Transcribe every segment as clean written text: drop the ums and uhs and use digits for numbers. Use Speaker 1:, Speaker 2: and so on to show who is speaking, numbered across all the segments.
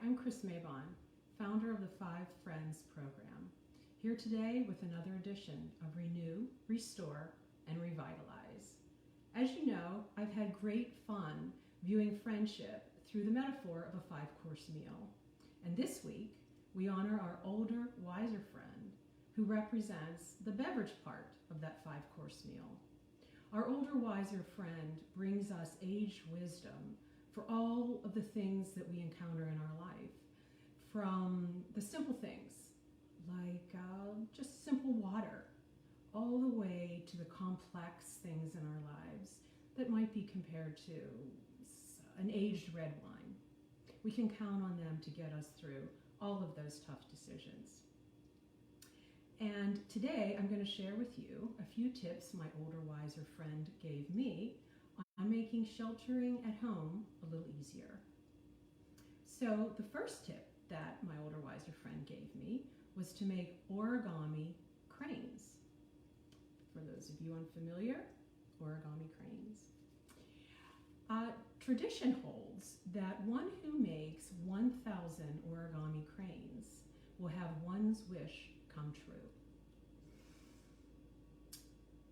Speaker 1: I'm Chris Mabon, founder of the Five Friends program, here today with another edition of Renew, Restore, and Revitalize. As you know, I've had great fun viewing friendship through the metaphor of a five-course meal. And this week, we honor our older, wiser friend who represents the beverage part of that five-course meal. Our older, wiser friend brings us aged wisdom for all of the things that we encounter in our life, from the simple things like just simple water, all the way to the complex things in our lives that might be compared to an aged red wine. We can count on them to get us through all of those tough decisions. And today I'm going to share with you a few tips my older, wiser friend gave me on making sheltering at home a little easier. So the first tip that my older, wiser friend gave me was to make origami cranes. For those of you unfamiliar, origami cranes. Tradition holds that one who makes 1,000 origami cranes will have one's wish come true.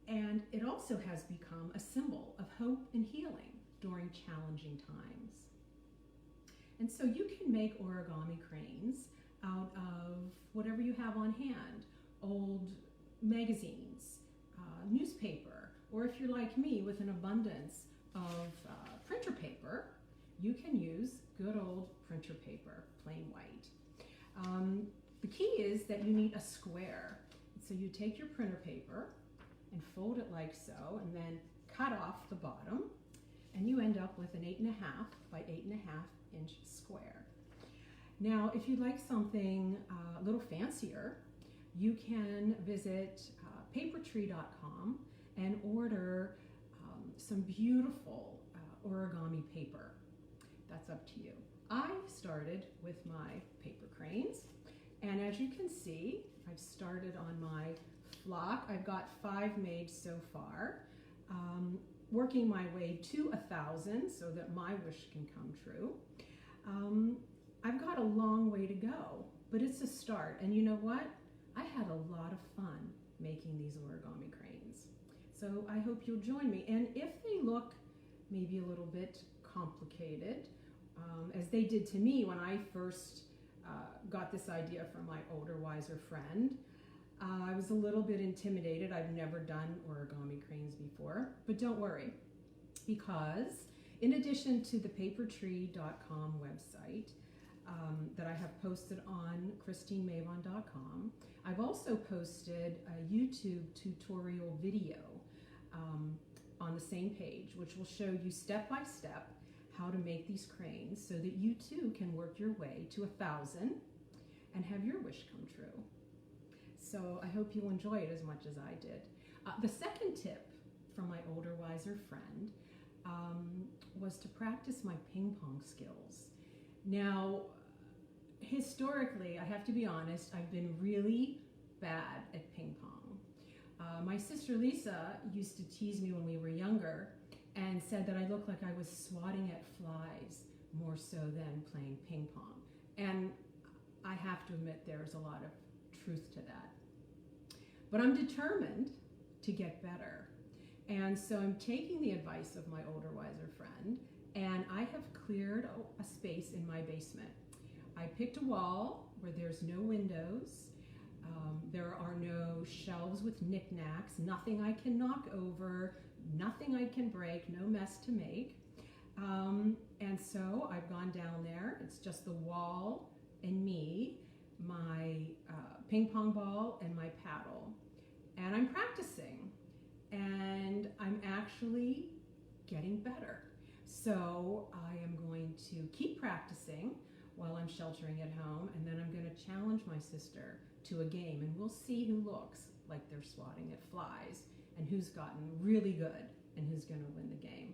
Speaker 1: And it also has become a symbol of hope and healing during challenging times. And so you can make origami cranes out of whatever you have on hand, old magazines, newspaper, or if you're like me with an abundance of printer paper, you can use good old printer paper, plain white. The key is that you need a square. So you take your printer paper and fold it like so, and then cut off the bottom, and you end up with an 8.5 by 8.5 inch square. Now, if you'd like something a little fancier, you can visit papertree.com and order some beautiful origami paper. That's up to you. I started with my paper cranes, and as you can see, I've started on my flock. I've got 5 made so far, working my way to 1,000 so that my wish can come true. I've got a long way to go, but it's a start. And you know what? I had a lot of fun making these origami cranes. So I hope you'll join me. And if they look maybe a little bit complicated, as they did to me when I first got this idea from my older, wiser friend, I was a little bit intimidated. I've never done origami cranes before, but don't worry, because in addition to the papertree.com website that I have posted on christinemabon.com, I've also posted a YouTube tutorial video on the same page, which will show you step by step how to make these cranes so that you too can work your way to 1,000 and have your wish come true. So I hope you'll enjoy it as much as I did. The second tip from my older, wiser friend was to practice my ping pong skills. Now, historically, I have to be honest, I've been really bad at ping pong. My sister Lisa used to tease me when we were younger and said that I looked like I was swatting at flies more so than playing ping pong. And I have to admit there's a lot of truth to that. But I'm determined to get better. And so I'm taking the advice of my older, wiser friend, and I have cleared a space in my basement. I picked a wall where there's no windows. There are no shelves with knickknacks, nothing I can knock over, nothing I can break, no mess to make. And so I've gone down there. It's just the wall and me, my ping pong ball and my paddle. And I'm practicing, and I'm actually getting better. So I am going to keep practicing while I'm sheltering at home, and then I'm going to challenge my sister to a game, and we'll see who looks like they're swatting at flies and who's gotten really good and who's going to win the game.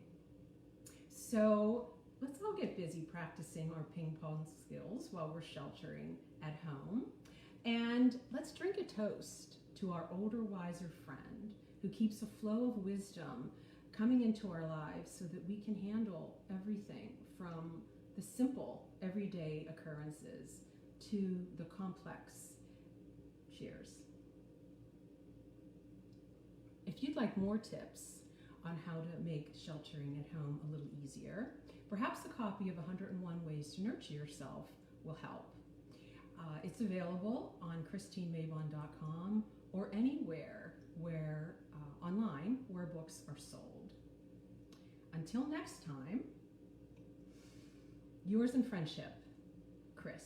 Speaker 1: So let's all get busy practicing our ping pong skills while we're sheltering at home. And let's drink a toast to our older, wiser friend who keeps a flow of wisdom coming into our lives so that we can handle everything from the simple, everyday occurrences to the complex. Cheers. If you'd like more tips on how to make sheltering at home a little easier, perhaps a copy of 101 Ways to Nurture Yourself will help. It's available on christinemabon.com or anywhere where online where books are sold. Until next time, yours in friendship, Chris.